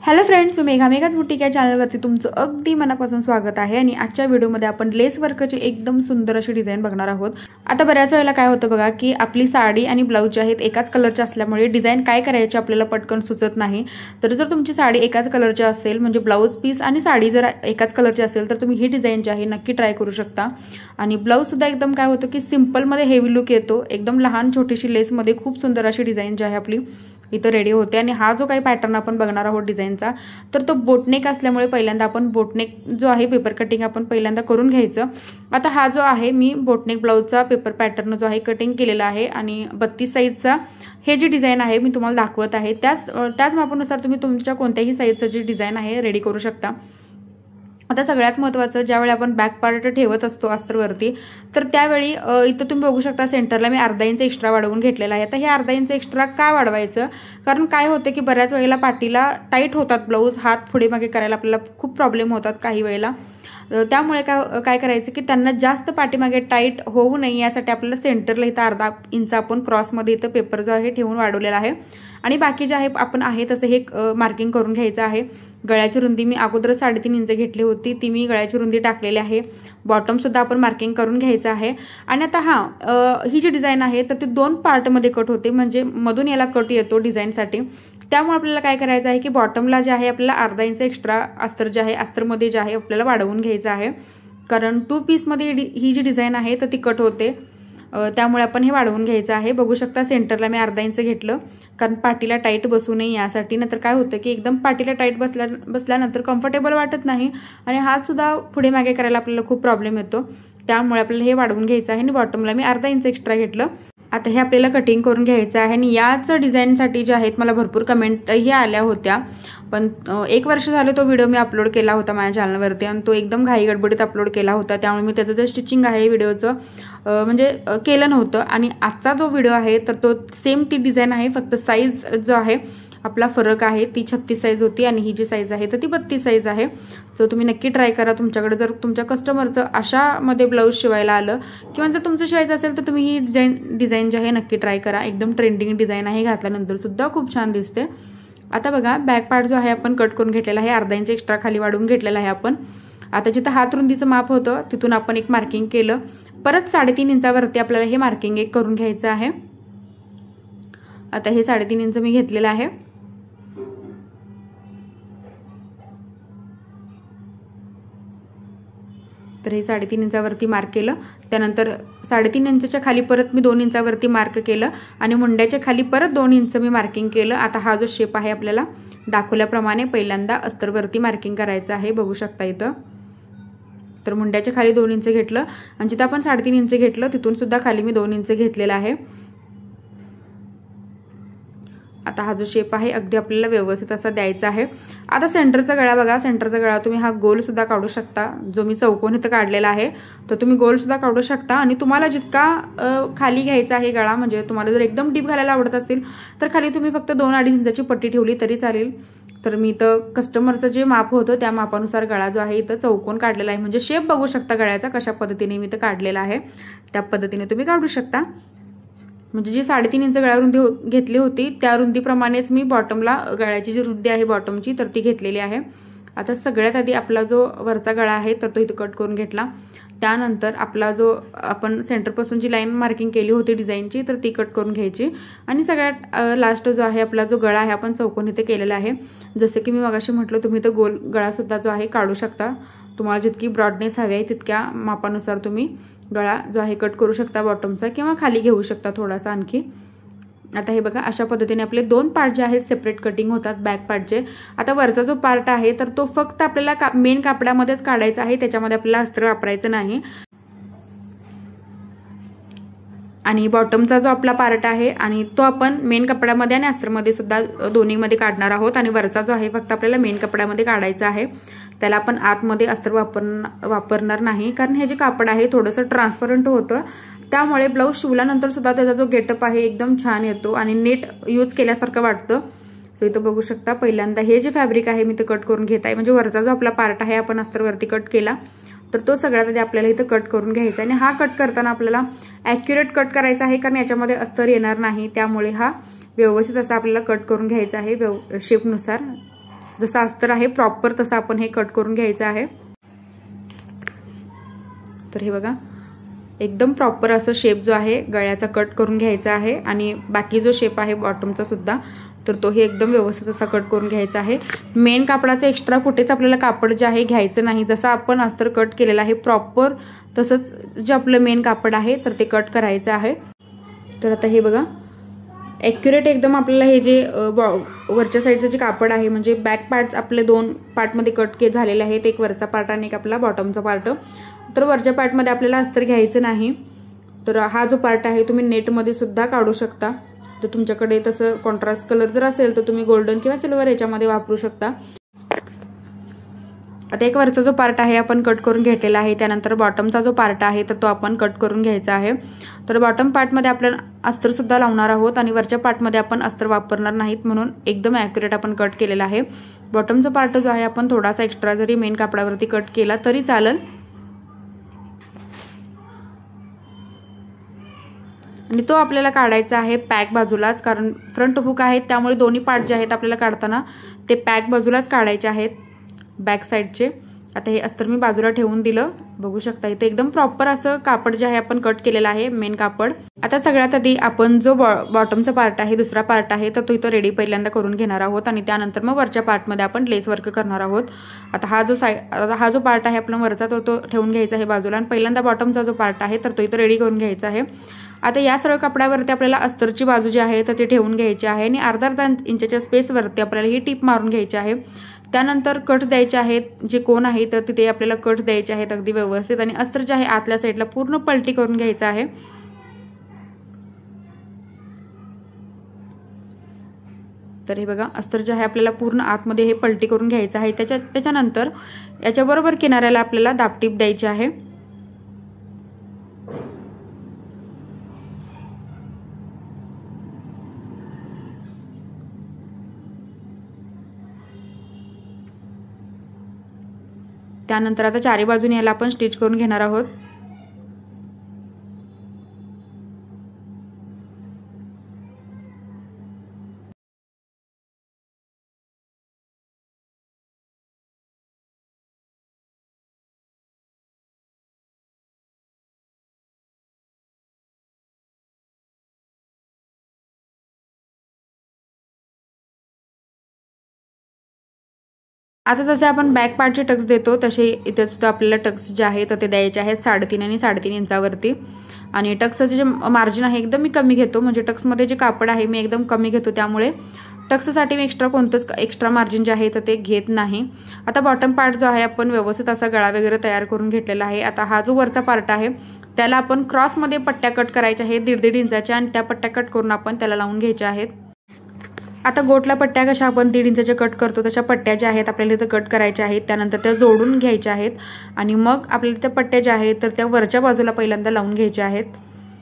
Hello friends, मी मेघाच boutique या चॅनलवरती तुमचं अगदी मनापासून स्वागत आहे। आणि आजच्या व्हिडिओमध्ये आपण लेस वर्कची एकदम सुंदर अशी डिझाइन बघणार आहोत। आता बऱ्याच वेळेला काय होतं बघा की आपली साडी आणि ब्लाउज जे आहेत एकाच कलरचे असल्यामुळे डिझाइन काय करायची आपल्याला पटकन सुचत नाही। तर जर तुमची साडी एकाच कलरची असेल म्हणजे ब्लाउज पीस आणि साडी जर एकाच कलरची असेल तर तुम्ही ही डिझाइन जी आहे नक्की ट्राय करू शकता। आणि ब्लाउज सुद्धा एकदम काय होतं की सिंपल मध्ये हेवी लुक येतो, एकदम लहान छोटीशी लेस मध्ये खूप सुंदर अशी डिझाइन जी आहे आपली इथं रेडी होते। आणि हा जो काही पॅटर्न आपण बघणार आहोत डिझाइनचा तर तो बोटनेक असल्यामुळे पहिल्यांदा आपण बोटनेक जो आहे पेपर कटिंग आपण पहिल्यांदा करून घ्यायचं। आता हा जो आहे मी बोटनेक ब्लाउजचा पेपर पॅटर्न जो आहे कटिंग केलेला आहे आणि 32 साइजचा हे जी डिझाइन आहे मी तुम्हाला दाखवत आहे। त्याच मापानुसार तुम्ही तुमच्या कोणत्याही साइजचं जी डिझाइन आहे रेडी करू शकता। आता सगळ्यात महत्त्वाचं ज्यावेळी आपण बॅक पार्ट ठेवत असतो अस्तरवरती तर त्यावेळी इथं तुम्ही बघू शकता सेंटरला मी अर्धा इंच एक्स्ट्रा वाढवून घेतलेला आहे। आता हे अर्धा इंच एक्स्ट्रा का वाढवायचं, कारण काय होतं की बऱ्याच वेळेला पाठीला टाईट होतात ब्लाऊज, हात पुढे मागे करायला आपल्याला खूप प्रॉब्लेम होतात काही वेळेला। त्यामुळे काय करायचं की त्यांना जास्त पाठीमागे टाईट होऊ नये यासाठी आपल्याला सेंटरला इथं अर्धा इंच आपण क्रॉसमध्ये इथं पेपर जो आहे ठेवून वाढवलेला आहे। आणि बाकी जे आहे आपण आहे तसं हे मार्किंग करून घ्यायचं आहे। गळ्याची रुंदी मी अगोदर 3.5 इंच घेतली होती, ती मी गळ्याची रुंदी टाकलेली आहे। बॉटम सुद्धा आपण मार्किंग करून घ्यायचं आहे। आणि आता ही जी डिझाइन आहे तर ती 2 पार्टमध्ये कट होते, म्हणजे मधून याला कट येतो डिझाइनसाठी। त्यामुळे आपल्याला काय करायचं आहे की बॉटमला जे आहे आपल्याला अर्धा इंच एक्स्ट्रा अस्तर जे आहे अस्तरमध्ये जे आहे आपल्याला वाढवून घ्यायचं आहे, कारण 2 पीसमध्ये ही जी डिझाइन आहे तर ती कट होते। त्यामुळे आपण हे वाढवून घ्यायचं आहे। बघू शकता सेंटरला मी अर्धा इंच घेतलं, कारण पाठीला टाईट बसू नये यासाठी। नंतर काय होतं की एकदम पाठीला टाईट बसल्यानंतर कम्फर्टेबल वाटत नाही आणि हात सुद्धा पुढे मागे करायला आपल्याला खूप प्रॉब्लेम येतो। त्यामुळे आपल्याला हे वाढवून घ्यायचं आहे आणि बॉटमला मी अर्धा इंच एक्स्ट्रा घेतलं। आता हे आपल्याला कटिंग करून घ्यायचं आहे। आणि याच डिझाइनसाठी जे आहेत मला भरपूर कमेंटही आल्या होत्या, पण 1 वर्ष झालं तो व्हिडिओ मी अपलोड केला होता माझ्या चॅनलवरती आणि तो एकदम घाई गडबडीत अपलोड केला होता, त्यामुळे मी त्याचं जे स्टिचिंग आहे व्हिडिओचं म्हणजे केलं नव्हतं। आणि आजचा जो व्हिडिओ आहे तर तो सेम ती डिझाइन आहे, फक्त साईज जो आहे आपला फरक आहे, ती 36 साइज होती आणि ही जी साईज आहे तर ती 32 साइज आहे। सो तुम्ही नक्की ट्राय करा। तुमच्याकडे जर तुमच्या कस्टमरचं अशामध्ये ब्लाऊज शिवायला आलं किंवा जर तुमचं शिवायचं असेल तर तुम्ही ही डिझाइन जी आहे नक्की ट्राय करा। एकदम ट्रेंडिंग डिझाइन आहे, घातल्यानंतर सुद्धा खूप छान दिसते। आता बघा बॅक पार्ट जो आहे आपण कट करून घेतलेला आहे, अर्धा इंच एक्स्ट्रा खाली वाढवून घेतलेला आहे आपण। आता जिथं हात रुंदीचं माप होतं तिथून आपण एक मार्किंग केलं, परत 3.5 इंचावरती आपल्याला हे मार्किंग एक करून घ्यायचं आहे। आता हे 3.5 इंच मी घेतलेलं आहे। तर हे 3.5 इंचावरती मार्क केलं, त्यानंतर 3.5 इंचच्या खाली परत मी 2 इंचावरती मार्क केलं आणि मुंड्याच्या खाली परत 2 इंच मी मार्किंग केलं। आता हा जो शेप आहे आपल्याला दाखवल्याप्रमाणे पहिल्यांदा अस्तरवरती मार्किंग करायचं आहे। बघू शकता इथं तर मुंड्याच्या खाली 2 इंच घेतलं आणि जिथं आपण 3.5 इंच घेतलं तिथून सुद्धा खाली मी 2 इंच घेतलेला आहे। आता हा जो शेप आहे अगदी आपल्याला व्यवस्थित असा द्यायचा आहे। आता सेंटरचा गळा बघा, सेंटरचा गळा तुम्ही हा गोल सुद्धा काढू शकता, जो मी चौकोन इथं काढलेला आहे तर तुम्ही गोल सुद्धा काढू शकता। आणि तुम्हाला जितका खाली घ्यायचा आहे गळा, म्हणजे तुम्हाला जर एकदम डीप घालायला आवडत असेल तर खाली तुम्ही फक्त 2-2.5 इंचाची पट्टी ठेवली तरी चालेल। तर मी इथं कस्टमरचं जे माप होतं त्या मापानुसार गळा जो आहे इथं चौकोन काढलेला आहे, म्हणजे शेप बघू शकता गळ्याचा कशा पद्धतीने मी इथं काढलेला आहे, त्या पद्धतीने तुम्ही काढू शकता। म्हणजे जी 3.5 इंच गळा रुंदी घेतली होती त्या रुंदीप्रमाणेच मी बॉटमला गळ्याची जी रुंदी आहे बॉटमची तर ती घेतलेली आहे। आता सगळ्यात आधी आपला जो वरचा गळा आहे तर तो इथं कट करून घेतला, त्यानंतर आपला जो आपण सेंटरपासून जी लाईन मार्किंग केली होती डिझाईनची तर ती कट करून घ्यायची। आणि सगळ्यात लास्ट जो आहे आपला जो गळा आहे आपण चौकोन इथे केलेला आहे। जसं की मी मगाशी म्हटलं तुम्ही इथं गोल गळा सुद्धा जो आहे काढू शकता, तुम्हाला जितकी ब्रॉडनेस हवी आहे तितक्या मापानुसार तुम्ही गळा जो आहे कट करू शकता बॉटमचा, किंवा खाली घेऊ शकता थोडासा आणखी। आता हे बघा अशा पद्धतीने आपले 2 पार्ट जे आहेत सेपरेट कटिंग होतात बॅक पार्टचे। आता वरचा जो पार्ट आहे तर तो फक्त आपल्याला मेन कापडामध्येच काढायचा आहे, त्याच्यामध्ये आपल्याला अस्तर वापरायचं नाही। आणि बॉटमचा जो आपला पार्ट आहे आणि तो आपण मेन कपड्यामध्ये आणि अस्तरमध्ये सुद्धा दोन्हीमध्ये काढणार आहोत। आणि वरचा जो आहे फक्त आपल्याला मेन कपड्यामध्ये काढायचा आहे, त्याला आपण आतमध्ये अस्तर वापरणार नाही, कारण हे जे कापड आहे थोडंसं ट्रान्सपरंट होतं, त्यामुळे ब्लाऊज शिवल्यानंतर सुद्धा त्याचा जो गेटअप आहे एकदम छान येतो आणि नीट यूज केल्यासारखं वाटतं। सो इथं बघू शकता पहिल्यांदा हे जे फॅब्रिक आहे मी ते कट करून घेत आहे, म्हणजे वरचा जो आपला पार्ट आहे आपण अस्तरवरती कट केला तर तो सगळ्यात आधी आपल्याला इथं कट करून घ्यायचा आहे। आणि हा कट करताना आपल्याला ॲक्युरेट कट करायचा आहे, कारण याच्यामध्ये अस्तर येणार नाही, त्यामुळे हा व्यवस्थित असा आपल्याला कट करून घ्यायचा आहे शेपनुसार। जसं अस्तर आहे प्रॉपर तसं आपण हे कट करून घ्यायचं आहे। तर हे बघा एकदम प्रॉपर असं शेप जो आहे गळ्याचा कट करून घ्यायचा आहे आणि बाकी जो शेप आहे बॉटमचा सुद्धा तर तोही एकदम व्यवस्थित असा कट करून घ्यायचा आहे। मेन कापडाचा एक्स्ट्रा कुठेच आपल्याला कापड जे आहे घ्यायचं नाही, जसं आपण अस्तर कट केलेलं आहे प्रॉपर तसंच जे आपलं मेन कापड आहे तर ते कट करायचं आहे। तर आता हे बघा ॲक्युरेट एकदम आपल्याला हे जे वरच्या साईडचं जे कापड आहे म्हणजे बॅक पार्ट्स आपले 2 पार्टमध्ये कट झालेले आहेत, एक वरचा पार्ट आणि एक आपला बॉटमचा पार्ट। तर वरच्या पार्टमध्ये आपल्याला अस्तर घ्यायचं नाही, तर हा जो पार्ट आहे तुम्ही नेटमध्ये सुद्धा काढू शकता। तर तुमच्याकडे तसं कॉन्ट्रास्ट कलर जर असेल तर तुम्ही गोल्डन किंवा सिल्वर याच्यामध्ये वापरू शकता। आता एक वरचा जो पार्ट आहे आपण कट करून घेतलेला आहे, त्यानंतर बॉटमचा जो पार्ट आहे तर तो आपण कट करून घ्यायचा आहे। तर बॉटम पार्टमध्ये आपण अस्तर सुद्धा लावणार आहोत आणि वरच्या पार्टमध्ये आपण अस्तर वापरणार नाहीत, म्हणून एकदम ॲक्युरेट आपण कट केलेला आहे। बॉटमचा पार्ट जो आहे आपण थोडासा एक्स्ट्रा जरी मेन कापडावरती कट केला तरी चालेल आणि तो आपल्याला काढायचा आहे पॅक बाजूलाच, कारण फ्रंट हुक आहेत त्यामुळे दोन्ही पार्ट जे आहेत आपल्याला काढताना ते पॅक बाजूलाच काढायचे आहेत बॅक साईडचे। आता हे अस्तर मी बाजूला ठेवून दिलं, बघू शकता इथे एकदम प्रॉपर असं कापड जे आहे आपण कट केलेलं आहे मेन कापड। आता सगळ्यात आधी आपण जो बॉटमचा पार्ट आहे दुसरा पार्ट आहे तर तो इथं रेडी पहिल्यांदा करून घेणार आहोत आणि त्यानंतर मग वरच्या पार्टमध्ये आपण लेस वर्क करणार आहोत। आता हा जो पार्ट आहे आपला वरचा तो ठेवून घ्यायचा आहे बाजूला आणि पहिल्यांदा बॉटमचा जो पार्ट आहे तर तो इथं रेडी करून घ्यायचा आहे। आता या सरळ कपड्यावरती आपल्याला अस्तरची बाजू जी आहे तर ती ठेवून घ्यायची आहे आणि अर्धा इंचाच्या स्पेसवरती आपल्याला ही टीप मारून घ्यायची आहे। त्यानंतर कट द्यायचे आहेत, जे कोण आहे तर तिथे आपल्याला कट द्यायचे आहेत अगदी व्यवस्थित आणि अस्तर जे आहे आतल्या साईडला पूर्ण पलटी करून घ्यायचं आहे। तर हे बघा अस्तर जे आहे आपल्याला पूर्ण आतमध्ये हे पलटी करून घ्यायचं आहे। त्याच्यानंतर याच्या बरोबर किनाऱ्याला आपल्याला दाबटीप द्यायची आहे। त्यानंतर आता चारी बाजूने याला आपण स्टिच करून घेणार आहोत। आता जसे आपण बॅक पार्टचे टक्स देतो तसे इथे सुद्धा आपल्याला टक्स जे आहे तर ते द्यायचे आहेत 3.5 आणि 3.5 इंचावरती आणि टक्सचे जे मार्जिन आहे एकदम मी कमी घेतो, म्हणजे टक्समध्ये जे कापड आहे मी एकदम कमी घेतो, त्यामुळे टक्ससाठी मी कोणतंच एक्स्ट्रा मार्जिन जे आहे तर ते घेत नाही। आता बॉटम पार्ट जो आहे आपण व्यवस्थित असा गळा वगैरे तयार करून घेतलेला आहे। आता हा जो वरचा पार्ट आहे त्याला आपण क्रॉसमध्ये पट्ट्या कट करायच्या आहेत 1.5 इंचाच्या आणि त्या पट्ट्या कट करून आपण त्याला लावून घ्यायच्या आहेत। आता गोटला पट्ट्या कशा आपण 1.5 इंचाच्या कट करतो तशा पट्ट्या ज्या आहेत आपल्याला इथं कट करायच्या आहेत, त्यानंतर त्या जोडून घ्यायच्या आहेत आणि मग आपल्याला त्या पट्ट्या ज्या आहेत तर त्या वरच्या बाजूला पहिल्यांदा लावून घ्यायच्या आहेत।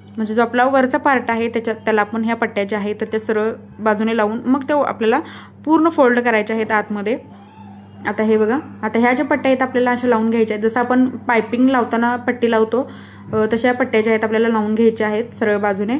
म्हणजे जो आपला वरचा पार्ट आहे त्याला आपण ह्या पट्ट्या ज्या आहेत तर त्या सरळ बाजूने लावून मग ते आपल्याला पूर्ण फोल्ड करायच्या आहेत आतमध्ये। आता हे बघा आता ह्या ज्या पट्ट्या आहेत आपल्याला अशा लावून घ्यायच्या आहेत, जसं आपण पायपिंग लावताना पट्टी लावतो तशा पट्ट्या ज्या आहेत आपल्याला लावून घ्यायच्या आहेत सरळ बाजूने।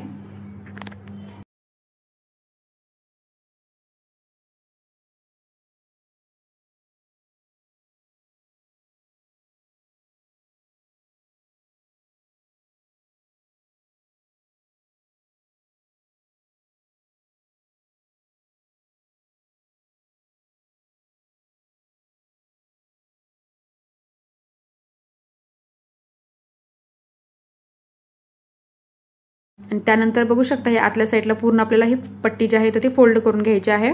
आणि त्यानंतर बघू शकता हे आतल्या साईडला पूर्ण आपल्याला ही पट्टी जी आहे तर ती फोल्ड करून घ्यायची आहे।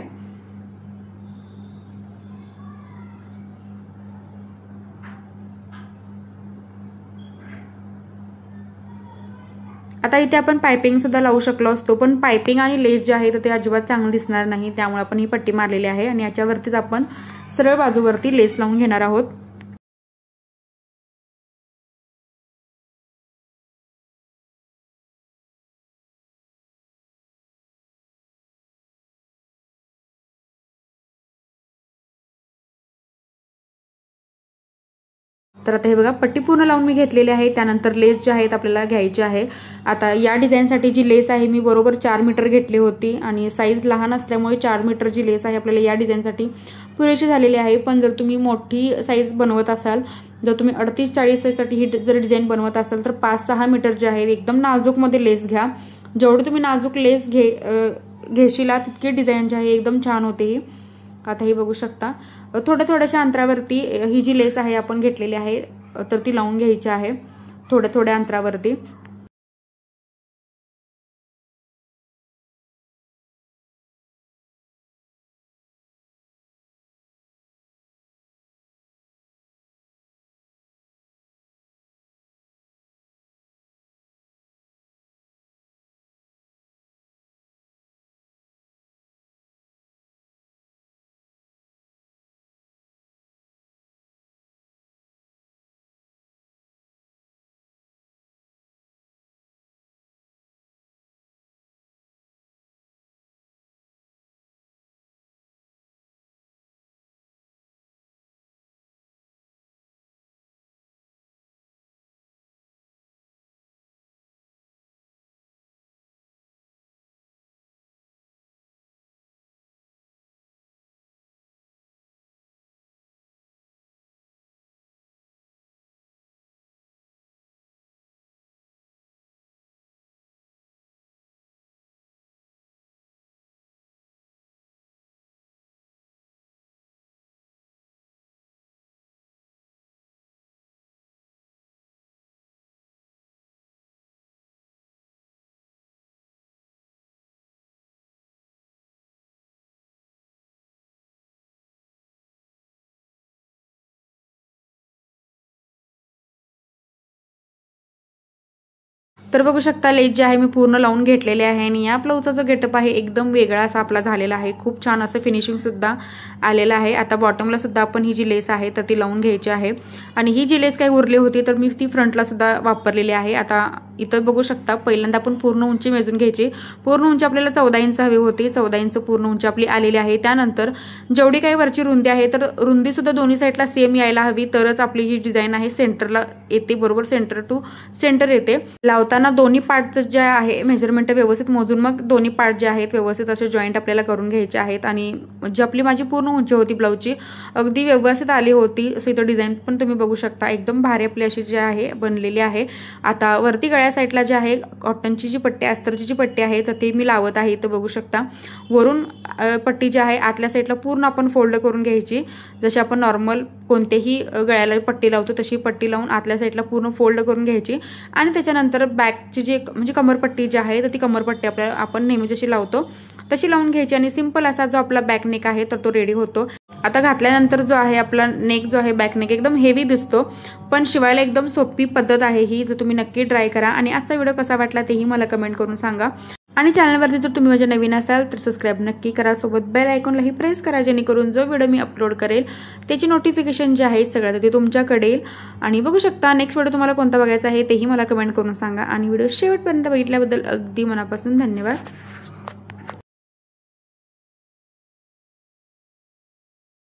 आता इथे आपण पाइपिंग सुद्धा लावू शकलो असतो, पण पाइपिंग आणि लेस जे आहे तर ते अजिबात चांगलं दिसणार नाही, त्यामुळे आपण ही पट्टी मारलेली आहे आणि याच्यावरतीच आपण सरळ बाजूवरती लेस लावून घेणार आहोत। तर आता हे बघा पट्टी पूर्ण लावून मी घेतलेली आहे। त्यानंतर लेस जे आहेत आपल्याला घ्यायची आहे। आता या डिझाईनसाठी जी लेस आहे मी बरोबर 4 मीटर घेतली होती आणि साईज लहान असल्यामुळे 4 मीटर जी लेस आहे आपल्याला या डिझाईनसाठी पुरेशी झालेली आहे। पण जर तुम्ही मोठी साईज बनवत असाल, जर तुम्ही 38-40 साईजसाठी ही जर डिझाईन बनवत असाल तर 5-6 मीटर जे आहे एकदम नाजूकमध्ये लेस घ्या। जेवढं तुम्ही नाजूक लेस घेशीला तितकी डिझाईन जी आहे एकदम छान होते ही। आता हे बघू शकता थोड्या अंतरावरती ही जी लेस आहे आपण घेतलेली आहे तर ती लावून घ्यायची आहे थोड्या अंतरावरती। तर बघू शकता लेस जे आहे मी पूर्ण लावून घेतलेले आहे आणि या ब्लाऊजचा जो गेटअप आहे एकदम वेगळा असा आपला झालेला आहे। खूप छान असं फिनिशिंग सुद्धा आलेलं आहे। आता बॉटमला सुद्धा आपण ही जी लेस आहे तर ती लावून घ्यायची आहे आणि ही जी लेस काही उरली होती तर मी ती फ्रंटला सुद्धा वापरलेली आहे। आता इथं बघू शकता पहिल्यांदा आपण पूर्ण उंची मेजून घ्यायची। पूर्ण उंची आपल्याला 14 इंच हवी होती, 14 इंच पूर्ण उंची आपली आलेली आहे। त्यानंतर जेवढी काही वरची रुंदी आहे तर रुंदी सुद्धा दोन्ही साईडला सेम यायला हवी तरच आपली ही डिझाईन आहे सेंटरला येते, बरोबर सेंटर टू सेंटर येते। लावताना दोन्ही पार्टचं जे आहे मेजरमेंट व्यवस्थित मोजून मग दोन्ही पार्ट जे आहेत व्यवस्थित असे जॉईंट आपल्याला करून घ्यायचे आहेत आणि जी आपली माझी पूर्ण उंची होती ब्लाऊजची अगदी व्यवस्थित आली होती। सो इथं डिझाईन पण तुम्ही बघू शकता एकदम भारी आपली अशी जी आहे बनलेली आहे। आता वरती गळ्या साईडला जे आहे कॉटनची जी पट्टी अस्तरची जी पट्टी आहे तर ती मी लावत आहे। इथं बघू शकता वरून पट्टी जी आहे आतल्या साईडला पूर्ण आपण फोल्ड करून घ्यायची। जशी आपण नॉर्मल कोणतेही गळ्याला पट्टी लावतो तशी पट्टी लावून आतल्या साईडला पूर्ण फोल्ड करून घ्यायची आणि त्याच्यानंतर बॅकची जी म्हणजे कमरपट्टी जी आहे तर ती कमरपट्टी आपण नेहमी जशी लावतो तशी लावून घ्यायची आणि सिंपल असा जो आपला बॅक नेक आहे तर तो रेडी होतो। आता घातल्यानंतर जो आहे आपला नेक जो आहे बॅक नेक एकदम हेवी दिसतो पण शिवायला एकदम सोपी पद्धत आहे ही, जर तुम्ही नक्की ट्राय करा आणि आजचा व्हिडिओ कसा वाटला तेही मला कमेंट करून सांगा आणि चॅनलवरती जर तुम्ही माझ्या नवीन असाल तर सबस्क्राईब नक्की करा, सोबत बेल आयकॉनलाही प्रेस करा जेणेकरून जो व्हिडिओ मी अपलोड करेल त्याची नोटिफिकेशन जे आहे सगळं ते तुमच्याकडे येईल। आणि बघू शकता नेक्स्ट व्हिडिओ तुम्हाला कोणता बघायचा आहे तेही मला कमेंट करून सांगा आणि व्हिडिओ शेवटपर्यंत बघितल्याबद्दल अगदी मनापासून धन्यवाद।